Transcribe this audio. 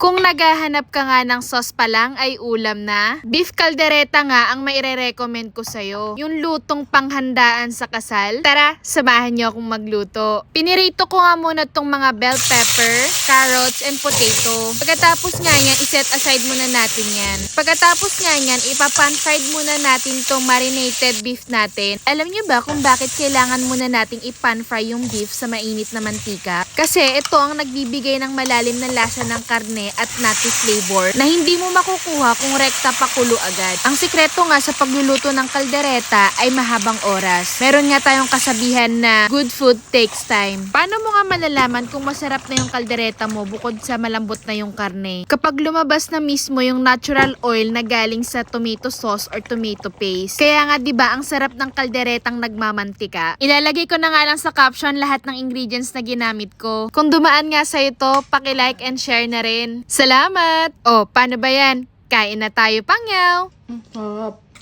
Kung naghahanap ka nga ng sauce pa lang ay ulam na, beef caldereta nga ang maire-recommend ko sa'yo. Yung lutong panghandaan sa kasal. Tara, samahan niyo akong magluto. Pinirito ko nga muna tong mga bell pepper, carrots, and potato. Pagkatapos nga yan, iset aside muna natin yan. Pagkatapos nga yan, ipapan-fried muna natin tong marinated beef natin. Alam niyo ba kung bakit kailangan muna nating ipan-fry yung beef sa mainit na mantika? Kasi ito ang nagbibigay ng malalim na lasa ng karne at nutty flavor na hindi mo makukuha kung rekta pakulo agad. Ang sikreto nga sa pagluluto ng kaldereta ay mahabang oras. Meron nga tayong kasabihan na good food takes time. Paano mo nga malalaman kung masarap na yung kaldereta mo bukod sa malambot na yung karne? Kapag lumabas na mismo yung natural oil na galing sa tomato sauce or tomato paste. Kaya nga 'di ba ang sarap ng kalderetang nagmamantika. Ilalagay ko na nga lang sa caption lahat ng ingredients na ginamit ko. Kung dumaan nga sa ito, paki-like and share na rin. Salamat! O, paano ba yan? Kain na tayo, Pangyaw! Sarap.